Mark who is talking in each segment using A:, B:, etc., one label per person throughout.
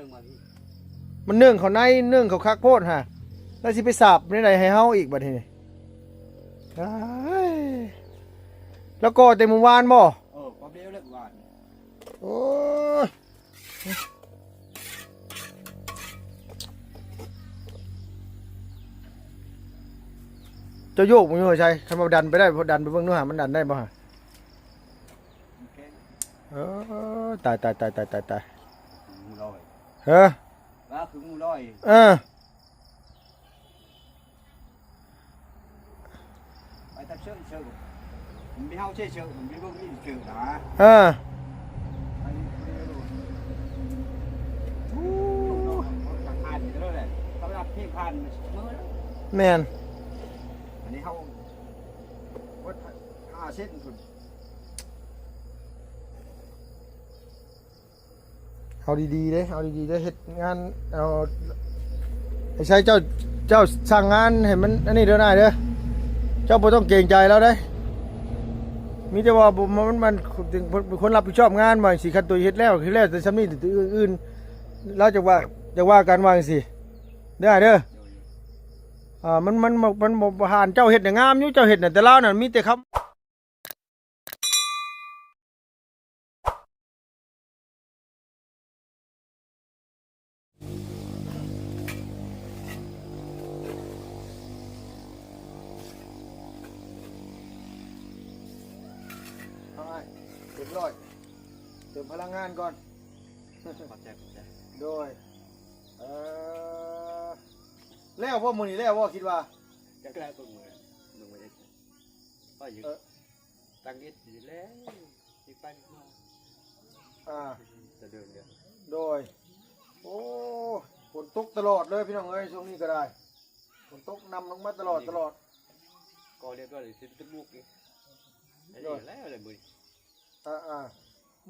A: นึ่งมาพี่
B: มันเนื่องเขาในเนื่องเขาคักโพดฮะแล้วสิไปสาบในใดให้เฮาอีกบัดนี้แล้วก็แต่เมื่อวานบ่
A: ความเร็วเลิกหวาน
B: โอ้จะโยกมึงอยู่ใช่คันมาดันไปได้พอดันไปเบิ่งนู้นหามันดันได้บ่ฮะตาย
A: งูลอย
B: เฮ้อ
A: ว่าคืองูลอยไปตัดเชือกมันไม่เฮาเชือกมันไม่เบิ่งนี่เชือกนะผ่านอยู่แล้วแหละเขารับที่ผ่านมื้อ
B: แม่น
A: อันนี้เฮาวัด5 เซนพุ่น
B: เอาดีๆเด้เอาดีๆเด้เฮ็ดงานเอาให้ใช้เจ้าสั่งงานให้มันอันนี้เด้อหน่ายเด้อเจ้าบ่ต้องเกรงใจแล้วเด้มีแต่ว่ามันคนรับผิดชอบงานว่าสิคันตัวเฮ็ดแล้วคือแล้วแต่ซำนี้ตัวอื่นเราจะว่ากันว่าจังซี่ได้เด้อมันบ่ผ่านเจ้าเฮ็ดน่ะงามอยู่เจ้าเฮ็ดน่ะแต่ลาวน่ะมีแต่คำเรียบร้อยเติมพลังงานก่อนโดยแล้วพ่อมือนี่แล้วพ่อคิดว่า
A: จะกลายเป็นมือไม่ได้ก็อยู่ตั้งนิดอยู่แล้วอีกไปมาจะเดินเดียว
B: โดยโอ้ฝนตกตลอดเลยพี่น้องเอ้ยช่วงนี้ก็ได้ฝนตกนำลงมาตลอด
A: ก็เรียกว่าสิเป็นบุกนี่แล้วเลยมือ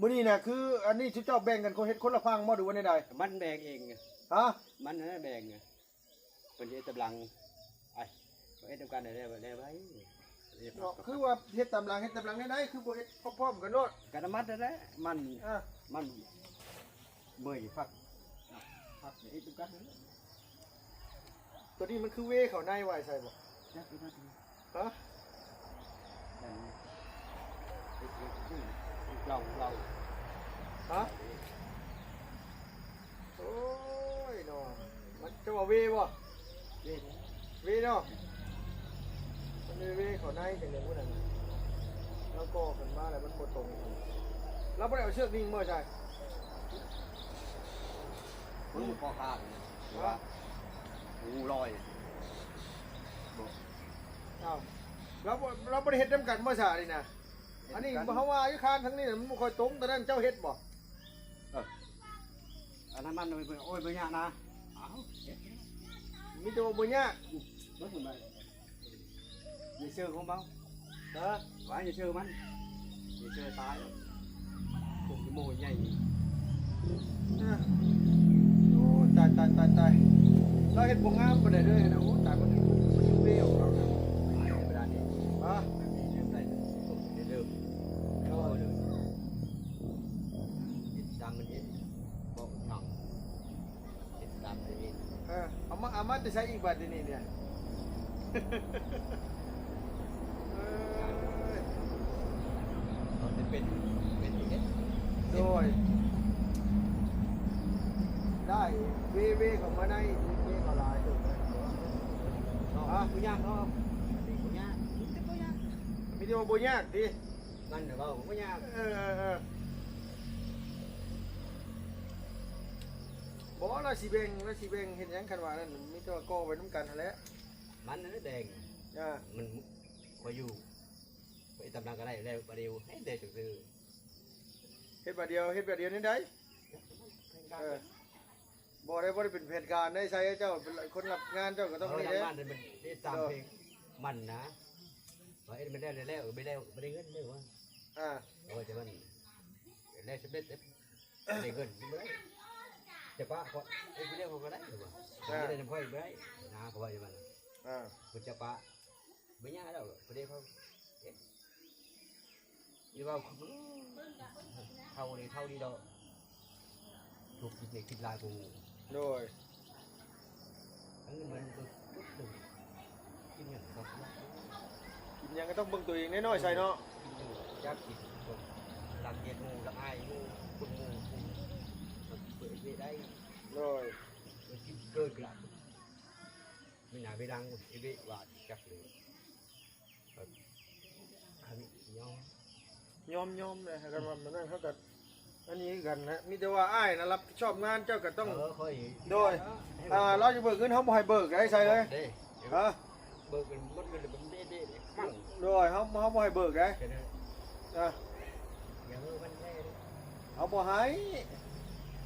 B: มื้อนี้น่ะคืออันนี้ชุดเจ้าแบ่งกันคนเฮ็ดคนละพังบ่ดูว่าได้
A: มันแบ่งเอง
B: ฮะ
A: มันนั่นแบ่งเป็นเฮ็ดตำลังไอ้เฮ็ดตำการได้ไว้
B: คือว่าเฮ็ดตำลังได้คือบ่เฮ็ดพร้อมๆกันโลด
A: กันมัดได้มันเมื่อยพักเฮ็ดตำการ
B: ตัวนี้มันคือเวเขาในไว้ใส่บ่ฮะ
A: เรา
B: ฮะโอ้ยเนาะมันจะว่าเวบ่เวเนาะมันมีเวเขาในจังได๋พุ่นน่ะแล้วก็ขึ้นมาแล้วมันบ่ตรงเราบ่ได้เอาเชือกนิ่งมาใช่
A: มันพอขาดว่างูลอย
B: อ้าวเราบ่ได้เฮ็ดนำกันบ่ซะนี่นะอันนี้เขาว่าอยู่คานทั้งนี้มันบ่ค่อยตรงแต่นั้นเจ้าเฮ็ดบ่
A: อันนั้นมันโอ้ยบ่ยากนะ
B: มีแต่ว่าบ่ยาก
A: มันเหมือนอะไรอย่าเชื่อของเบาว่าอย่าเชื่อมันอย่าเชื่อตายผมจะโม่ใหญ่
B: โอ้ตายเราเฮ็ดบ่งามบ่ได้เลยนะโอ้ตายมันเบี้ยวเรานะ
A: เวลานี้เริ่มดำมันเห็นบอกหนังเห็นดำมันเห็น
B: เอามาจะใช้อีกบัดนี้เนี่ย
A: มันเป็นอย่างนี้
B: โดยได้เวของมาในเวเขาลายถูกไหม
A: กูยากเนาะกูยาก
B: มีแต่ว่าบ่ยากดิ
A: มันเดี๋ยวผมก็ยาก
B: บอกว่าเราสีแบงเห็นยังคันว่านั่นมีแต่ว่าก่อไว้น้ำกันแล้ว
A: มันนั่นแดงมันคอยอยู่ไปตำลังก็ได้แล้วประเดี๋ยวให้เด็กซื่อ
B: เฮ็ดแบบเดียวนี่ได้บ่ได้เป็นเหตุการณ์ได้ใช้เจ้าเป็นคนรับงานเจ้าก็ต้อง
A: นี่แหละมันได้ตามเพลงมันนะว่าเอ็นไม่ได้แล้วไม่ได้เงินเลยว่าจะมันได้สำเร็จได้เงินไม่ได้จะป้าเขาไม่ได้เขาก็ได้หรือเปล่าไม่ได้ทำค่อยไม่ได้นะเขาว่าอย่างนั้นมันจะป้าไม่ยากแล้วประเดี๋ยวเขายี่ว่าเท่านี้ดอก ถูกกินในกินลายกู
B: โดย
A: อันนี้มันก็กินอย่างก็
B: กินหยังก็ต้องเบิ่งตัวเองน้อยๆใส่เนาะ
A: ยากกินหลักเกียรงูหลักอายงูคนงูเปิดได้
B: โดย
A: กินเกินกลับไม่น่าไปดังไอ้เบะว่าจักเลยอันนี้ยอม
B: ยอมเลยกันว่ามันนั่นเท่ากับอันนี้กันนะมีแต่ว่าอ้ายนะรับผิดชอบงานเจ้าก็ต้อง
A: ค่อย
B: โดยเราจะเบิกเงินเขาบ่ให้เบิกได้ใช่เลยฮะ
A: เบิกเป็นมันเป็นมันเด้มั่ง
B: โดยเขาบ่ให้เบิกได้
A: แค่นั้น
B: อ่ะ
A: อย่างมันแน่
B: เขาบ่ให้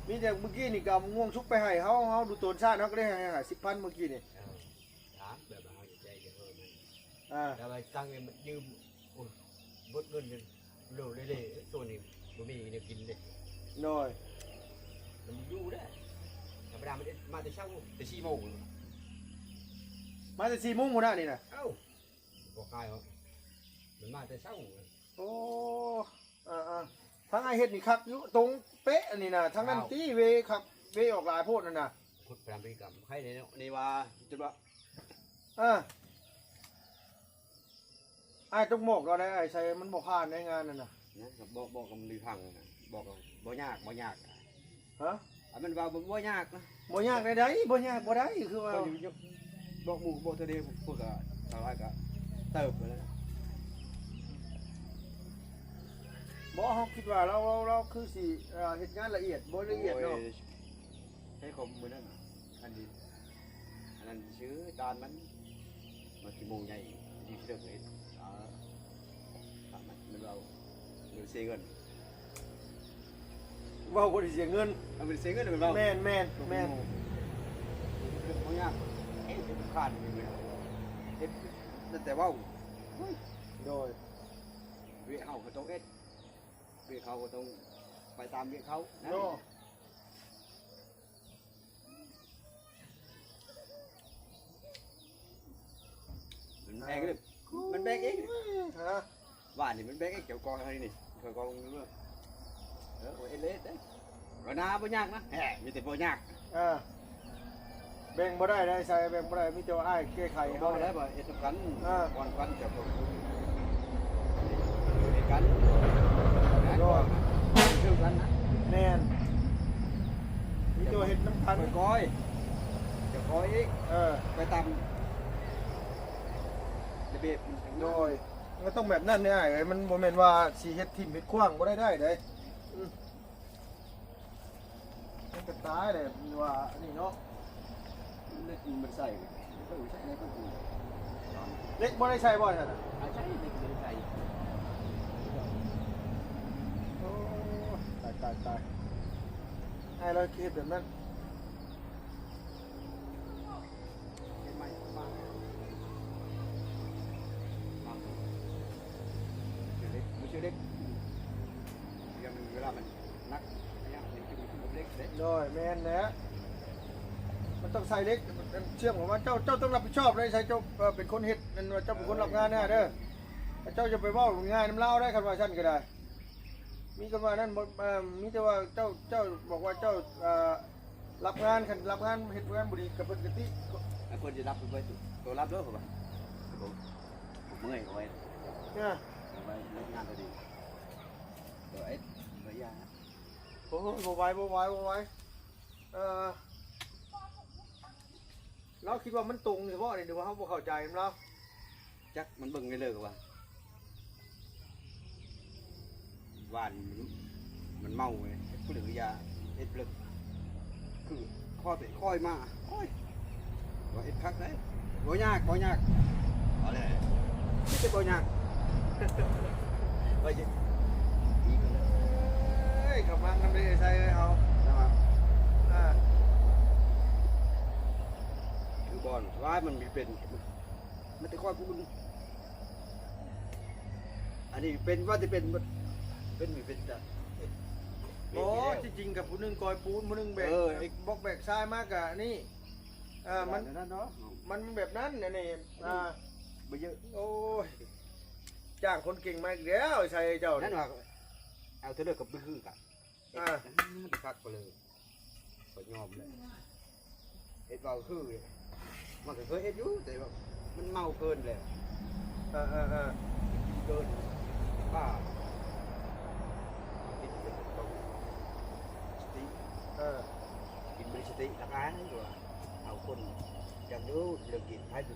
B: มีแต่เมื่อกี้นี่ก็ง่วงชุบไปให้เขาดูตัวชาติเขาก็ได้ให้10,000เมื่อกี้นี่
A: ถามแบบเราใจอย่างมัน
B: อ่า
A: แต่ไปตั้งเงินมันยืมบดเงินเร็วเลยตัวนี้มันมีเนี่ยกินเลย
B: โดย
A: มันอยู่ได้ธรรมดามันมาแต่เช้าแต่4 โมง
B: มาแต่4 โมงหมดนี่นะ
A: เอ้าบอกใครเหรอมันมาแต่เช้า
B: โอ้ทั้งไอเฮ็ดนี่ครับอยู่ตรงเป๊ะอันนี้นะทั้งนั้นตีเวครับเวออกหลายโพดนั่นน่ะ
A: พูดพรำพฤติกรรมใครเนี่ยนี่ว่าจุดว่า
B: ไอ้ต้องหมกเราได้ไอ้ใช้มันบ่ผ่านในงานนั่นน่ะ
A: นะบอกกับมือพังบอกบ่ยาก
B: ฮะ
A: มันว่าบ่ยากนะ
B: บ่ยากได้บ่ยากบ่ได้คือว่า
A: บอกหมู่บอกทะเลพวกอะไรก็เติบไปแล้ว
B: บ่เฮาคิดว่าเราคือสิเฮ็ดงานละเอียดบ่ละเอียดเนาะ
A: ใช้ของมือนั่นอันนี้อันนั้นชื่อจานมันกี่โมงใหญ่ดีเสือกเลยมันเราเสียเงิน
B: เว้าบ่ได้เสียเงิน
A: เอาเป็นเสียเงินเป็นเรา
B: แม่น
A: บ่ยากขาดแต่ว่า
B: โดย
A: เวียเขาก็ต้องเอ็ดเวียเขาก็ต้องไปตามเวียเขานะ
B: เนาะ
A: มันแบกเลยมันแบกเอง
B: ฮะ
A: บ้านนี่มันแบกเองเกี่ยวกองอะไรนี่เกี่ยวกองเรื่องเอ็ดเล็ดรนาบ่ยากนะแหมมีแต่บ่ยาก
B: แบ่งบ่ได้ใช้แบ่งบ่ได้มีแต่ว่าอ้ายแก้ไข
A: บ่
B: เฮา
A: ได้
B: ได้
A: บ่เอ็ดกันก่อนกันจะบ่เอ็ดกันชื่อกันนะ
B: แม่นมีตัวเฮ็ดน้ำพัน
A: จะคอยอีกไปตามระเบียบ
B: โดยมันต้องแบบนั้นเนี่ยไอ้มันบ่แม่นว่าสิเฮ็ดทิ่มเฮ็ดขว้างบ่ได้เด้มันก็ตายเลยมันว่าอันนี้เนาะ
A: เล็กมันใส่ก็ใช้เล็กก็คือ
B: เล็กบ่ได้ใช้บ่ซั่นน่ะ
A: ใช้เล็กมันใส่
B: โอ้ตายไอ้เราคิดแบบนั้น
A: ไม่มากเล็กมันชื่อเล็กยังเวลามันนักเนี่ยมันจะมีเล็กเล็ก
B: โดยแม่นแหละมันต้องใส่เล็กมันเชื่อมของว่าเจ้าต้องรับผิดชอบเลยใช้เจ้าเป็นคนเฮ็ดนั่นว่าเจ้าเป็นคนรับงานแน่เด้อเจ้าจะไปเว้าง่ายน้ำเล่าได้คันว่าซั่นก็ได้มีกันว่านั้นมีแต่ว่าเจ้าบอกว่าเจ้ารับงานคันรับงานเฮ็ดงานบ่ดีกับเพิ่นกะติ
A: ไอ้คนจะรับไปตัวรับด้วยผมเมื่อยเอาไว้
B: เนี่ย
A: เอาไว้เล่นงานตัวดีตัวไอ้ตัวยา
B: โอ้บ่ไหวเราคิดว่ามันตรงเฉพาะนี่หรือว่าเฮาบ่เข้าใจมันเรา
A: จักมันเบิ่งได้เลยว่าหวานมันเมาเลยเปลือกยาเอ็ดเปลือกคือค่อยมาค่อยว่าเอ็ดคักเลยบ่ยากเอาเลยไม่ใช่บ่ยากว่าจะอีกเลย
B: เอ้ยกำลังกันไปใส่เอา
A: นะครับ
B: อ่า
A: คือบอลว่ามันมีเป็นมันจะค่อยพูดอันนี้เป็นว่าจะเป็นมีเป็นจ้ะ
B: โอ้จริงๆกับผู้หนึงกอยปูนผู้หนึงแบกบอกแบกทรายมากกะนี่มัน
A: นั่นเนาะ
B: มันแบบนั้นอันนี้
A: ไม่เยอะ
B: โอ้ยจ้างคนเก่งมาอีกแล้วใส่เจ้า
A: นั่
B: นี่
A: นว่าเอาเธอเลิกกับมือคือกันคักไปเลย ก็ยอมเลยเอ็ดเบาคือมันก็เคยเอ็ดอยู่แต่ว่ามันเมาเกินเลยเกินบ้ากินเป็นต้องสติกินบริสติรักอ้างตัวเอาคนอย่างนู้เรื่องกินให้ดู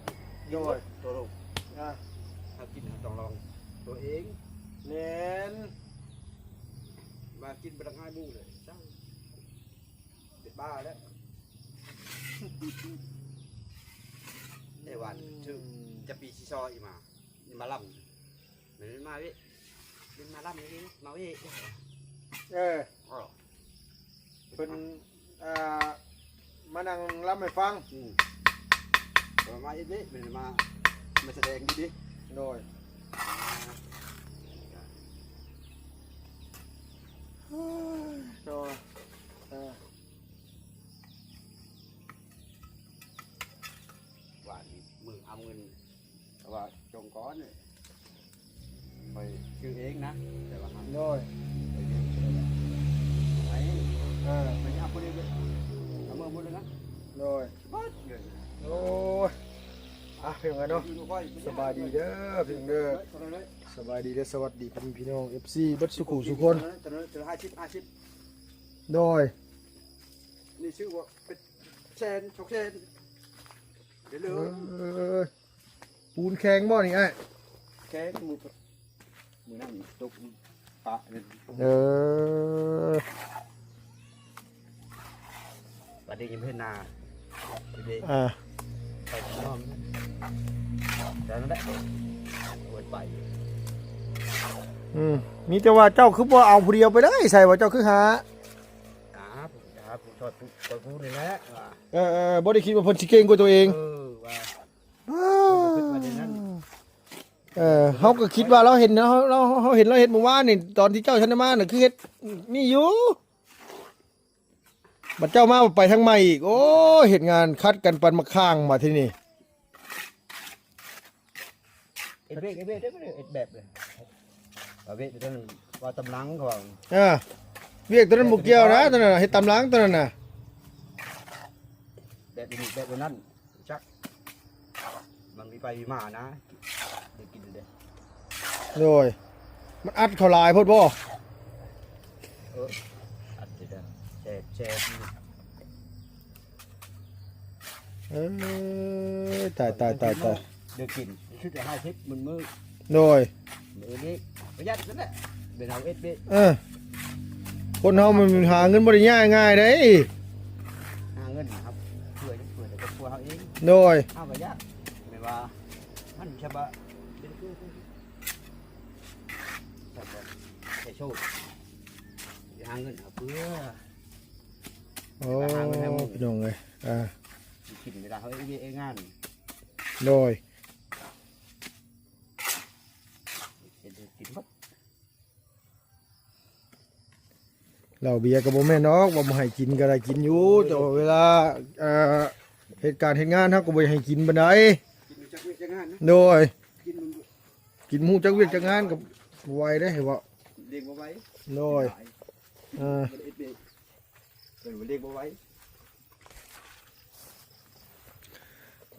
A: โย่ตัวลงถ้ากินต้องลองตัวเองเน้นมากินไปทั้งห้ามู่เลยช่างเด็ดบ้าแล้วไอ้วันชื่อจะปีชิซออีมาล่ำเหมือนมาวิเป็นมาล่ำอย่างนี้มาวิ
B: เป็นมานั่งรับให้ฟัง
A: มาอีกนิดเป็นมาแสดงดิ
B: โดยโดย
A: ว่ามือเอาเงินว่าจงก้อนเนี่ยไปชื่อเองนะแต่ว่าโดยไปเอาคนเดียวเอาเมื่อพูดเลยนะ
B: โดยโอ้ยเพียงไงเนาะสบายดีเด้อเพียงเด้อสบายดีเด้อสวัสดีพี่น้อง FC บัดสุขุสุคนโดย
A: นี่ชื่อว่าเป็นแชนชกแชนเดี๋ยวเลย
B: ปูนแข็งบ่นี่ไอ้
A: แข็งมือนั่งตุกปะประเดี๋ยวยังเพิ่นนาไปน้องแต่นั่นแหละปวดไป
B: มีแต่ว่าเจ้าคือบ่เอาผู้เดียวไปเลยใส่ว่าเจ้าคือหา
A: ผมชอบพูดเลยแหละ
B: บ่ได้คิดว่าเพิ่นสิเก่งกว่าตัวเองเฮาก็คิดว่าเราเห็นเราเห็นเมื่อวานนี่ตอนที่เจ้าชนะมาน่ะคือเฮ็ดนี่อยู่บัดเจ้ามาไปทางใหม่อีกโอ้เฮ็ดงานคัดกันปันมาข้างมาที่นี่
A: เอ็ดแบบเลยเวทตัวนั้นว่าตำลังของ
B: เวียกตัวนั้นบุกเกี่ยวนะตัวนั้นเฮ็ดตำลังตัวนั้นน่ะ
A: แบบนั้นชักมันมีไปมีมานะเดี๋ยวกินเลย
B: โดยมันอัดเข้าลายพดบ่
A: อัดเดี๋ยวแช่
B: ตาย
A: เดี๋ยวกินชุดจะ50มันมือ
B: โดย
A: มือนี้ประหยัดนั่นแหละเป็นเอาเอสบี
B: คนเฮามันหาเงินบ่ได้ง่ายๆเด้
A: หาเงินครับช่วยแต่ก็ช่วยเฮาเอง
B: โดย
A: เอาประหยัดไม่ว่ามันฉบับเป็นคือใส่โชคหาเงินเอาเพื่อ
B: โอ้พี่น้องเอ้ย
A: กินเวลาเขาเองงาน
B: โดย
A: กินหมด
B: เราเบียร์กับบ่แม่นอกบ่ให้กินก็ได้กินอยู่แต่เวลาเหตุการณ์เฮ็ดงานเฮาก็บ่ให้กินปานใด
A: กินจักเวียกจักงานนะ
B: โดยกินหมูจักเวียกจักงานก็บ่ไหวเด้เว้า
A: เลี้ยงบ่ไหว
B: โดย
A: เลี้ยงบ่ไหว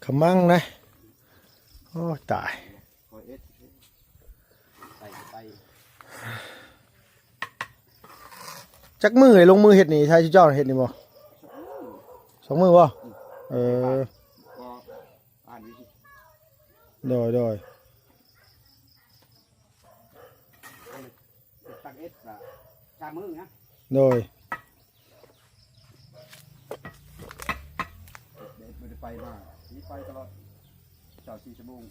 B: ขมังนะโอ้ตายจักมือลงมือเห็ดนี่ใช่ชิเจ้าเห็ดนี่บ่2 มือบ่โดย
A: ตักเอ็ดละ3 มือนะ
B: โดย
A: ไม่ได้ไปมานี่ไปตลอด24 ชั่วโมง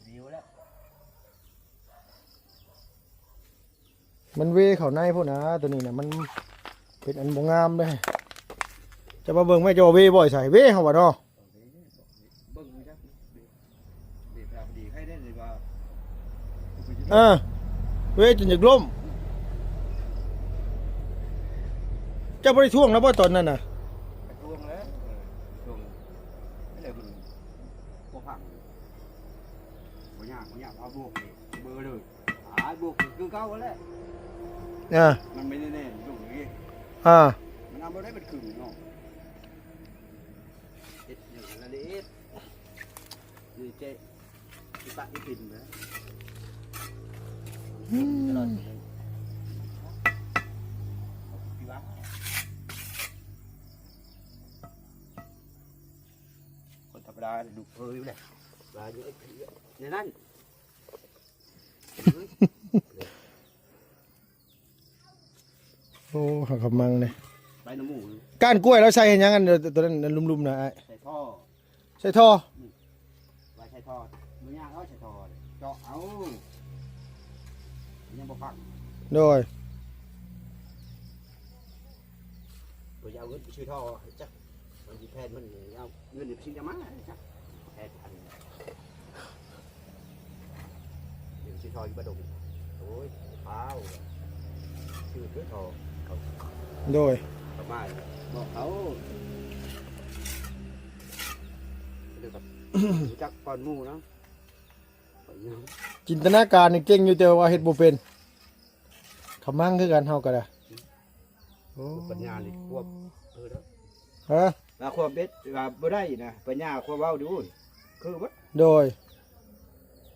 A: วิวแล้ว
B: มันเวเขาในพวกนะตัวนี้นะมันเป็นอันบ่งามเลยจะมาเบิ่งแม่จะเวบ่อยใส่เวเขาว่าเนาะ
A: เบิ่งจักดีครับดีให้ได้เลยว่า
B: เวจนอยากล้มจะบ่ได้ท่วงแล้วบ่ตอนนั้นน่ะ
A: ท่วงแล้วท่วงไม่ได้มันพวกผักบ่ยากเอาบวกเบอร์เลยบวกคือเก่าแล้วมันไม่แน่ๆลูก มันเอาบ่ได้เป็นครึ่งเนาะเฮ็ดอย่างนั้นละเอียดนี่เจ๊ที่ปะที่ปิ่นนะตลอดเลยพี่วะคนธรรมดาดูเอ้ยแหละปลาอยู่ในนั้น
B: โอ้หักขมังเลย
A: ใบน้ำหมู
B: ก้านกล้วยแล้วใส่เห็นยังกันตัวนั้นลุ่มๆนะไอ้
A: ใส่ท่อ
B: ใส่ท่อ
A: ไว้ใส่ท่อมือยากเอาใส่ท่อเจาะเอายังบ่ฟัง
B: โดย
A: บ่เอาเงินไปซื้อท่อจักมันสิแพนมันเอาเงินไปซื้อยามาจักแพนอันเดี๋ยวซื้อท่ออยู่บ่ดงโอ้ยเปล่าซื้อเพื่อท่อเขา
B: โดย
A: ประมาณบอกเขาเดี๋ยวกับรู้จักก่อนหมู่เนาะไปยัง
B: จินตนาการนี่เก่งอยู่แต่ว่าเฮ็ดบ่เป็นขมังคือกันเฮาก็ได้โอ้
A: ปัญญานี่ควบเด้อ
B: ฮะ
A: แล้วควบเบ็ดว่าบ่ได้นะปัญญาควบเว้าดูคือว่า
B: โดย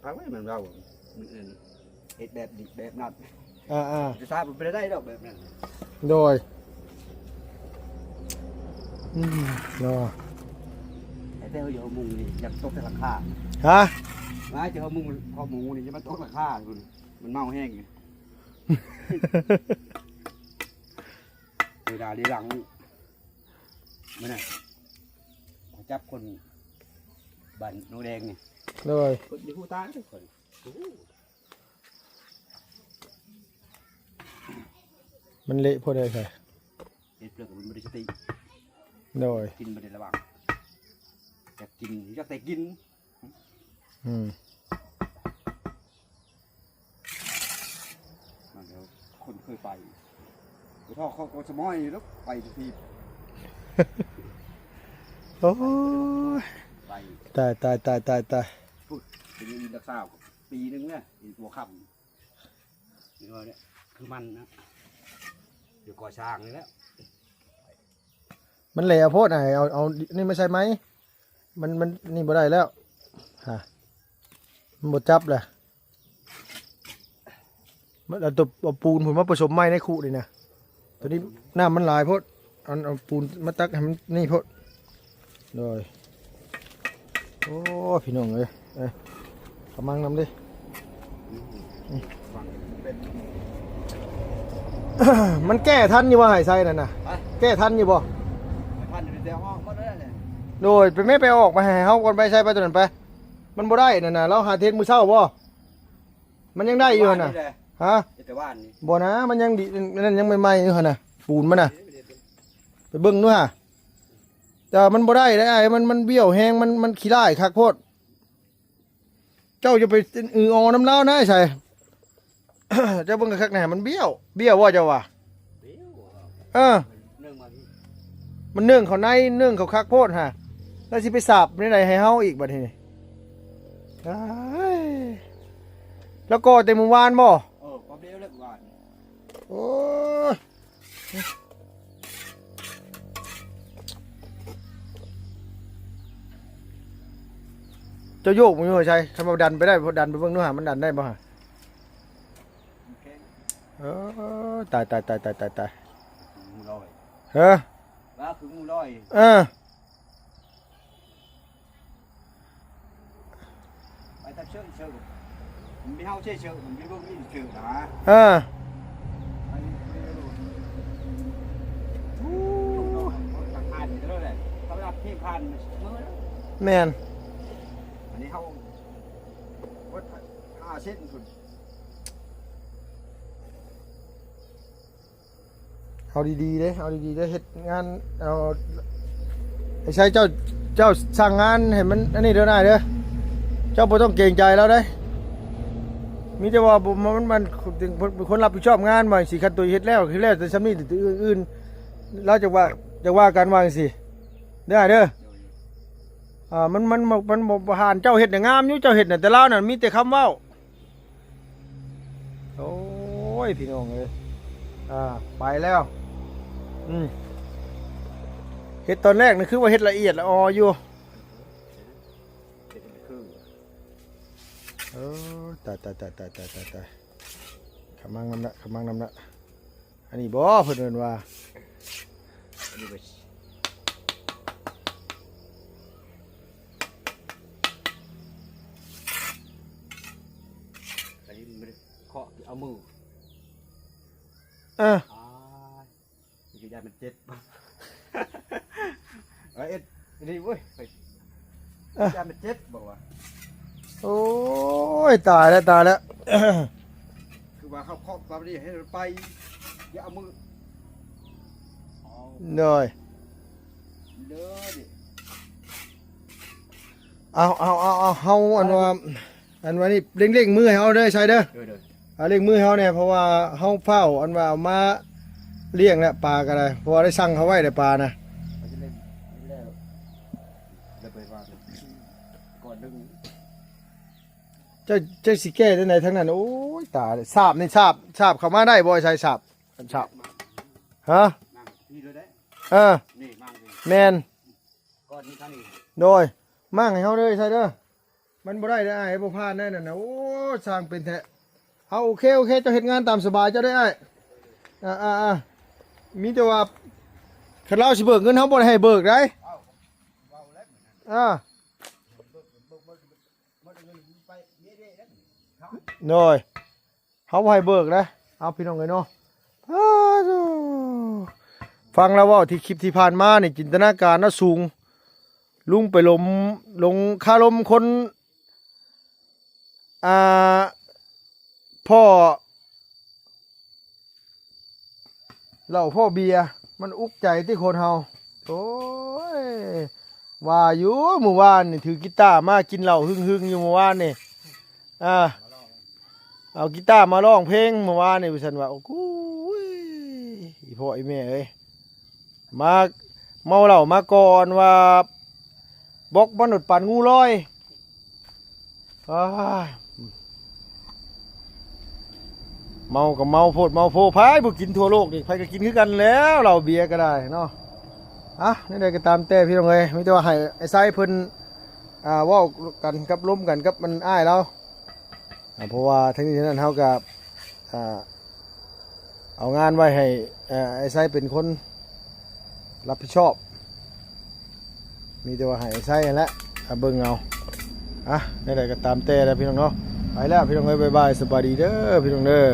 A: พังไว้มันเว้ามันเฮ็ดแบบดิแบบนั้น
B: อ่า
A: จะทราบมันบ่ได้ดอกแบบนั้น
B: โดยเนาะ
A: แต่เฮาอยู่มุงนี่อยากตกแต่ราคา
B: ฮะ
A: ว่าจะเฮามุงพอหมูนี่จะมันตกราคาคุณมันเมาแห้งไงเวลาดีหลังมันน่ะจับคนบ้านน้องแดงนี่
B: โดย
A: คนที่ผู้ตายทุกคน
B: มันเละพอได้ใช่
A: เห็ดเปลือกมันบริสติ
B: โดย
A: กินมาในระหว่างอยากกินอยากแต่กิน มันเดี๋ยวคนเคยไปพ่อเขาสมอยแล้วไปทุกที
B: โอ้ย
A: ไป
B: ตาย
A: พูดเป็นยินรักษาปีนึงเนี่ยอีกหัวค่ำนี่ว่าเนี่ยคือมันนะเดี๋ยวก่อช้างนี่แล้ว
B: มันเละโพดไหนเอานี่ไม่ใช่ไหมมันนี่บ่ได้แล้วฮะมันบ่จับเลยมันเอาตัวเอาปูนผมมาผสมไม้ในคูดินะตัวนี้น้ำมันหลายโพดเอาปูนมาตักให้มันนี่โพดโดยโอ้พี่น้องเลยขมังนำดิ
A: ฟังเป็น
B: มันแก้ทันอยู่ว่าหายไส้นั่นน่ะ
A: ไป
B: แก้ทันอยู่บ่
A: พันเดียวห้องก็ได้เลย
B: โดยไปไม่ไปออกมาให้เฮาก่อนไปใส่ไปตัวนั้นไป มันบ่ได้นั่นน่ะเราหาเทศมื้อเช้าบ่มันยังได้อยู่หั่นน่ะฮะ
A: แต่ว่านนี่
B: บ่นะมันยังดีนั่นยังใหม่ๆอยู่หั่นน่ะปูนมันน่ะไปเบิ่งดูฮะแต่มันบ่ได้ได้ไอ้มันเบี้ยวแฮงมันขี้ร้ายคักโพดเจ้าจะไปออน้ำเล้านะไอ้ใส่ เจ้าเบิ่งคักๆแหน่มันเบี้ยวว่าเจ้าว่าเออ
A: เนื่องมา
B: มันเนื่องเขาในเนื่องเขาคักโพดฮะแล้วสิไปสาบในไหนให้เฮาอีกบัดนี้อ้ายแล้วก็เต็มมือวานบ่
A: ความเดียวเลิกว่าน
B: โอ้ยเจะโยกมันอยู่ใช่ทำมาดันไปได้พอดันไปเบิ่งเนื้อหามันดันได้บ่ฮะเออตาย
A: มูลอย
B: เฮ้อ
A: ว่าคือมูลอย ไปทับเชือกมันไม่เฮาเชือกมันไม่รู้มีเชือกนะ ไปทางผ่านเท่าไหร่สำหรับที่ผ่านมือ
B: แม่น
A: อันนี้เขาวัด5 เส้นคุณ
B: เอาดีๆเด้เอาดีๆเด้เฮ็ดงานเอาไอ้ใช้เจ้าสั่งงานให้มันอันนี้เด้อได้เด้อเจ้าบ่ต้องเกรงใจแล้วเด้มีแต่ว่ามันเป็นคนรับผิดชอบงานว่าสิคันตัวเฮ็ดแล้วคือแล้วแต่ซำนี้ตัวอื่นเราจะว่ากันว่าจังซี่ได้เด้อมันบ่ผ่านเจ้าเฮ็ดน่ะงามอยู่เจ้าเฮ็ดน่ะแต่เราน่ะมีแต่คำเว้าโอ้ยพี่น้องเอ้ยไปแล้ว เฮ็ดตอนแรกนี่คือว่าเฮ็ดละเอียดละอออยู่ตายขมังน้ำละอันนี้บ่เพิ่นเอิ้นว่า
A: อันนี้ไปอันนี้มันเคาะเอามือคือยามันเจ็บเอ็ดนี่เว้ยยามันเจ็บบอกว่า
B: โอ้ยตายแล้ว
A: คือว่าเขาเคาะตามนี้ให้เราไปอย่าเอามือ
B: เหนื่อยเอาเฮาอันว่านี่เร่งมือให้เฮาเด้อใช่เด้อเร่งมือเฮาเนี่ยเพราะว่าเฮาเฝ้าอันว่าเอามาเลี้ยงแล้วปลาก็ได้เพราะว่าได้สั่งเขาไว้ได้ปลานะเจ้าสิแก้ได้ไหนทั้งนั้นโอ้ยตายสาบเข้ามาได้บ่ใช่สาบฮะแมนโดยมั่งให้เขาเลยใช่เด้อมันบ่ได้ได้ไอ้บ่พลาดแน่น่ะโอ้สร้างเป็นแท้เอาโอเคเจ้าเฮ็ดงานตามสบายเจ้าได้ไอ้มีแต่ว่าคันเราสิเบิกเงินเฮาบ่ได้ให้เบิกได้โดยเฮาบ่ให้เบิกนะเอาพี่น้องเอ้ยเนาะฟังแล้วว่าที่คลิปที่ผ่านมาเนี่ยจินตนาการน่าสูงลุงไปลงคาลมคนพ่อเบียร์มันอุกใจที่คนเฮาโอ้ยว่าอยู่เมื่อวานนี่ถือกีตาร์มากินเหล้าหึงอยู่เมื่อวานนี่เอากีตาร์มาร้องเพลงเมื่อวานนี่พี่สันว่าโอ้กูอีพ่ออีแม่เอ้ยมาเมาเหล้ามาก่อนว่าบอกมนุษย์ปั่นงูลอยเมากับเมาโพดเมาโพพายบุกินทั่วโลกนี่ใครก็กินคือกันแล้วเราเบียร์ก็ได้เนาะนี่ได้ก็ตามแต่พี่น้องเอ้ยไม่ต้องว่าให้ไอ้ไซเพิ่นว่ากันกับล้มกันกับมันอ้ายเราเพราะว่าทั้งนี้ทั้งนั้นเขากับเอางานไว้ให้ไอ้ไซเป็นคนรับผิดชอบมีแต่ว่าให้ไอ้ไซนั่นแหละเบิ่งเอานี่ได้ก็ตามแต่แล้วพี่น้องเนาะไปแล้วพี่น้องเอ้ยบ๊ายบายสบายดีเด้อพี่น้องเด้อ